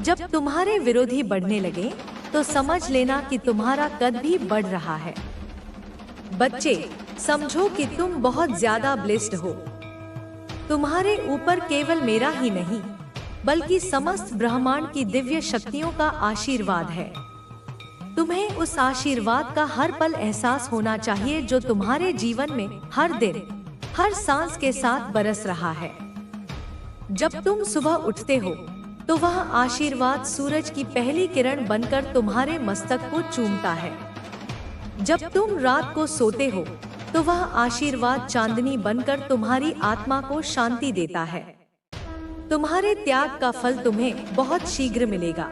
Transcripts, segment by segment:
जब तुम्हारे विरोधी बढ़ने लगे, तो समझ लेना कि तुम्हारा कद भी बढ़ रहा है। बच्चे, समझो कि तुम बहुत ज्यादा ब्लेस्ड हो। तुम्हारे ऊपर केवल मेरा ही नहीं, बल्कि समस्त ब्रह्मांड की दिव्य शक्तियों का आशीर्वाद है। तुम्हें उस आशीर्वाद का हर पल एहसास होना चाहिए जो तुम्हारे जीवन में हर दिन, हर सांस के साथ बरस रहा है। जब तुम सुबह उठते हो, तो वह आशीर्वाद सूरज की पहली किरण बनकर तुम्हारे मस्तक को चूमता है। जब तुम रात को सोते हो, तो वह आशीर्वाद चांदनी बनकर तुम्हारी आत्मा को शांति देता है। तुम्हारे त्याग का फल तुम्हें बहुत शीघ्र मिलेगा।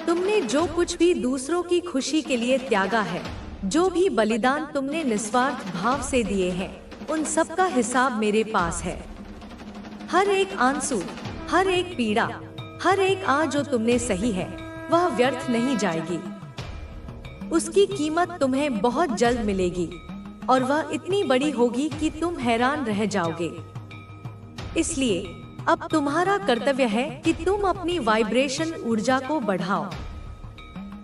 तुमने जो कुछ भी दूसरों की खुशी के लिए त्यागा है, जो भी बलिदान तुमने निस्वार्थ भाव से दिए हैं, उन सब का हिसाब मेरे पास है। हर एक आंसू, हर एक पीड़ा, हर एक आह जो तुमने सही है, वह व्यर्थ नहीं जाएगी। उसकी कीमत तुम्हें बहुत जल्द मिलेगी, और वह इतनी बड़ी होगी कि तुम हैरान रह जाओगे। इसलिए अब तुम्हारा कर्तव्य है कि तुम अपनी वाइब्रेशन ऊर्जा को बढ़ाओ।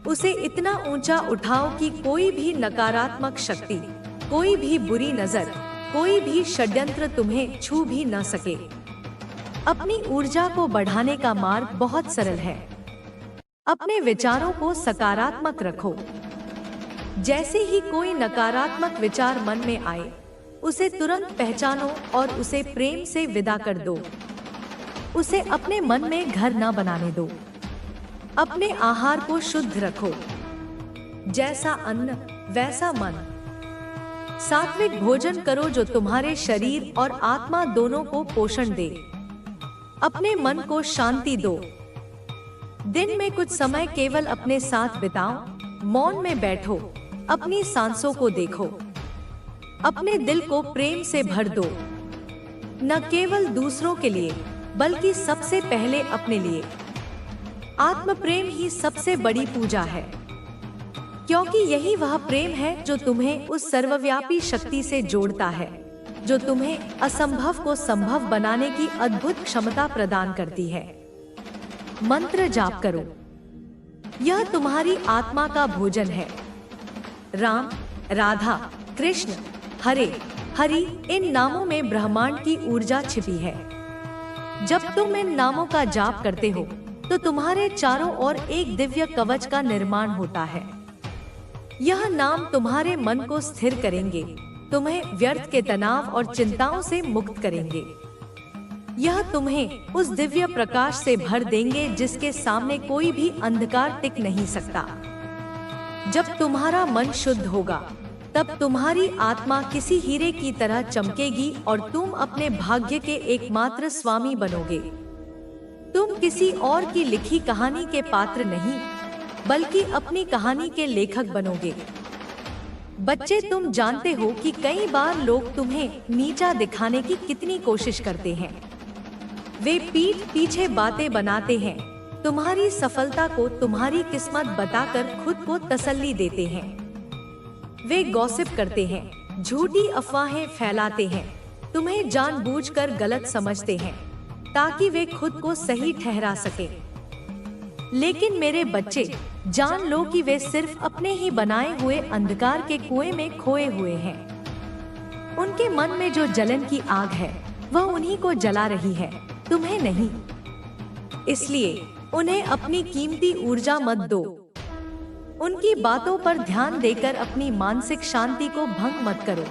उसे इतना ऊंचा उठाओ कि कोई भी नकारात्मक शक्ति, कोई भी बुरी नजर, कोई भी षड्यंत्र तुम्हें छू भी न सके। अपनी ऊर्जा को बढ़ाने का मार्ग बहुत सरल है। अपने विचारों को सकारात्मक रखो। जैसे ही कोई नकारात्मक विचार मन में आए, उसे तुरंत पहचानो और उसे प्रेम से विदा कर दो। उसे अपने मन में घर न बनाने दो। अपने आहार को शुद्ध रखो। जैसा अन्न वैसा मन। सात्विक भोजन करो जो तुम्हारे शरीर और आत्मा दोनों को पोषण दे। अपने मन को शांति दो। दिन में कुछ समय केवल अपने साथ बिताओ। मौन में बैठो। अपनी सांसों को देखो। अपने दिल को प्रेम से भर दो, न केवल दूसरों के लिए, बल्कि सबसे पहले अपने लिए। आत्म प्रेम ही सबसे बड़ी पूजा है, क्योंकि यही वह प्रेम है जो तुम्हें उस सर्वव्यापी शक्ति से जोड़ता है, जो तुम्हें असंभव को संभव बनाने की अद्भुत क्षमता प्रदान करती है। मंत्र जाप करो। यह तुम्हारी आत्मा का भोजन है। राम, राधा, कृष्ण, हरे, हरि, इन नामों में ब्रह्मांड की ऊर्जा छिपी है। जब तुम इन नामों का जाप करते हो, तो तुम्हारे चारों ओर एक दिव्य कवच का निर्माण होता है। यह नाम तुम्हारे मन को स्थिर करेंगे, तुम्हें व्यर्थ के तनाव और चिंताओं से मुक्त करेंगे। यह तुम्हें उस दिव्य प्रकाश से भर देंगे जिसके सामने कोई भी अंधकार टिक नहीं सकता। जब तुम्हारा मन शुद्ध होगा, तब तुम्हारी आत्मा किसी हीरे की तरह चमकेगी और तुम अपने भाग्य के एकमात्र स्वामी बनोगे। तुम किसी और की लिखी कहानी के पात्र नहीं, बल्कि अपनी कहानी के लेखक बनोगे। बच्चे, तुम जानते हो कि कई बार लोग तुम्हें नीचा दिखाने की कितनी कोशिश करते हैं। वे पीठ पीछे बातें बनाते हैं, तुम्हारी सफलता को तुम्हारी किस्मत बताकर खुद को तसल्ली देते हैं। वे गॉसिप करते हैं, झूठी अफवाहें फैलाते हैं, तुम्हें जानबूझकर गलत समझते हैं, ताकि वे खुद को सही ठहरा सके। लेकिन मेरे बच्चे, जान लो कि वे सिर्फ अपने ही बनाए हुए अंधकार के कुएं में खोए हुए हैं। उनके मन में जो जलन की आग है, वह उन्हीं को जला रही है, तुम्हें नहीं। इसलिए उन्हें अपनी कीमती ऊर्जा मत दो। उनकी बातों पर ध्यान देकर अपनी मानसिक शांति को भंग मत करो।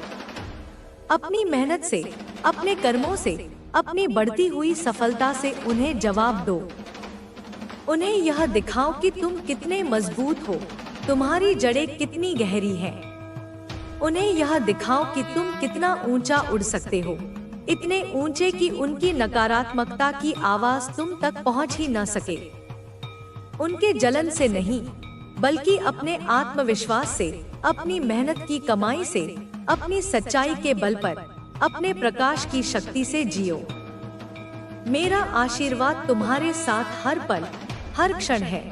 अपनी मेहनत से, अपने कर्मों से, अपनी बढ़ती हुई सफलता से उन्हें जवाब दो। उन्हें यह दिखाओ कि तुम कितने मजबूत हो, तुम्हारी जड़ें कितनी गहरी हैं। उन्हें यह दिखाओ कि तुम कितना ऊंचा उड़ सकते हो, इतने ऊंचे कि उनकी नकारात्मकता की आवाज तुम तक पहुंच ही न सके। उनके जलन से नहीं, बल्कि अपने आत्मविश्वास से, अपनी मेहनत की कमाई से, अपनी सच्चाई के बल पर, अपने प्रकाश की शक्ति से जियो। मेरा आशीर्वाद तुम्हारे साथ हर पल, हर क्षण है।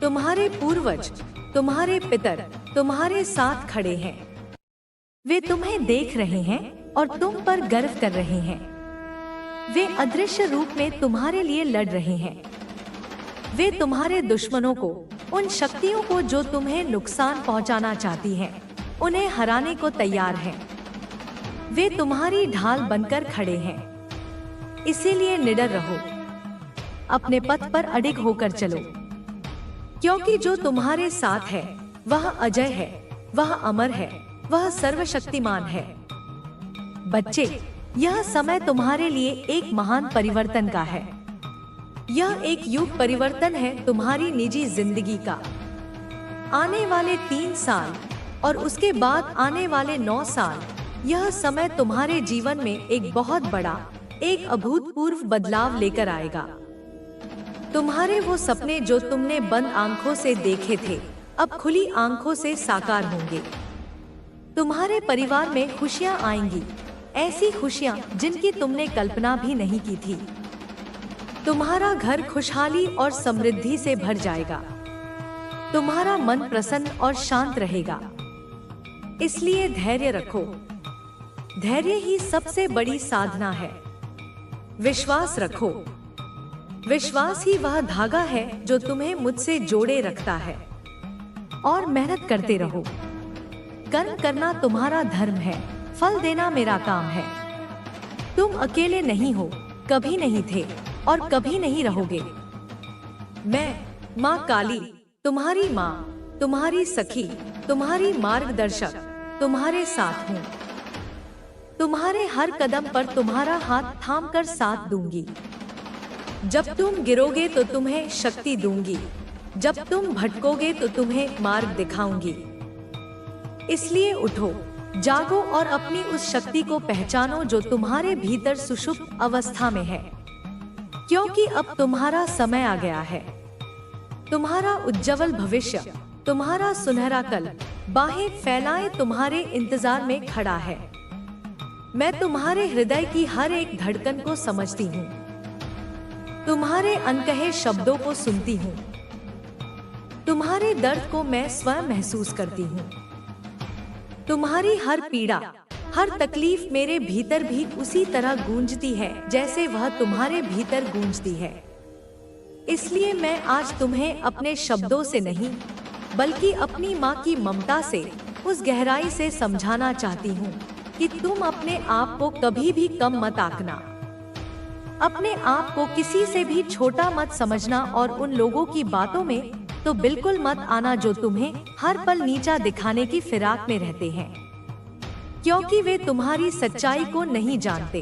तुम्हारे पूर्वज, तुम्हारे पितर तुम्हारे साथ खड़े हैं। वे तुम्हें देख रहे हैं और तुम पर गर्व कर रहे हैं। वे अदृश्य रूप में तुम्हारे लिए लड़ रहे हैं। वे तुम्हारे दुश्मनों को, उन शक्तियों को जो तुम्हें नुकसान पहुंचाना चाहती हैं, उन्हें हराने को तैयार हैं। वे तुम्हारी ढाल बनकर खड़े हैं। इसीलिए निडर रहो, अपने पथ पर अडिग होकर चलो, क्योंकि जो तुम्हारे साथ है वह अजय है, वह अमर है, वह सर्वशक्तिमान है। बच्चे, यह समय तुम्हारे लिए एक महान परिवर्तन का है। यह एक युग परिवर्तन है तुम्हारी निजी जिंदगी का। आने वाले 3 साल और उसके बाद आने वाले 9 साल, यह समय तुम्हारे जीवन में एक बहुत बड़ा, एक अभूतपूर्व बदलाव लेकर आएगा। तुम्हारे वो सपने जो तुमने बंद आंखों से देखे थे, अब खुली आंखों से साकार होंगे। तुम्हारे परिवार में खुशियां आएंगी, ऐसी खुशियां जिनकी तुमने कल्पना भी नहीं की थी। तुम्हारा घर खुशहाली और समृद्धि से भर जाएगा। तुम्हारा मन प्रसन्न और शांत रहेगा। इसलिए धैर्य रखो। धैर्य ही सबसे बड़ी साधना है। विश्वास रखो। विश्वास ही वह धागा है जो तुम्हें मुझसे जोड़े रखता है। और मेहनत करते रहो। कर्म करना तुम्हारा धर्म है, फल देना मेरा काम है। तुम अकेले नहीं हो, कभी नहीं थे और कभी नहीं रहोगे। मैं, माँ काली, तुम्हारी माँ, तुम्हारी सखी, तुम्हारी मार्गदर्शक, तुम्हारे साथ हूँ। तुम्हारे हर कदम पर तुम्हारा हाथ थामकर साथ दूंगी। जब तुम गिरोगे तो तुम्हें शक्ति दूंगी। जब तुम भटकोगे तो तुम्हें मार्ग दिखाऊंगी। इसलिए उठो, जागो और अपनी उस शक्ति को पहचानो जो तुम्हारे भीतर सुषुप्त अवस्था में है। क्योंकि अब तुम्हारा समय आ गया है। तुम्हारा उज्जवल भविष्य, तुम्हारा सुनहरा कल बाहें फैलाए तुम्हारे इंतजार में खड़ा है। मैं तुम्हारे हृदय की हर एक धड़कन को समझती हूँ। तुम्हारे अनकहे शब्दों को सुनती हूँ। तुम्हारे दर्द को मैं स्वयं महसूस करती हूँ। तुम्हारी हर पीड़ा, हर तकलीफ मेरे भीतर भी उसी तरह गूंजती है जैसे वह तुम्हारे भीतर गूंजती है। इसलिए मैं आज तुम्हें अपने शब्दों से नहीं, बल्कि अपनी माँ की ममता से, उस गहराई से समझाना चाहती हूँ कि तुम अपने आप को कभी भी कम मत आंकना। अपने आप को किसी से भी छोटा मत समझना और उन लोगों की बातों में तो बिल्कुल मत आना जो तुम्हें हर पल नीचा दिखाने की फिराक में रहते हैं, क्योंकि वे तुम्हारी सच्चाई को नहीं जानते।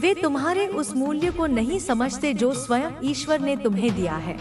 वे तुम्हारे उस मूल्य को नहीं समझते जो स्वयं ईश्वर ने तुम्हें दिया है।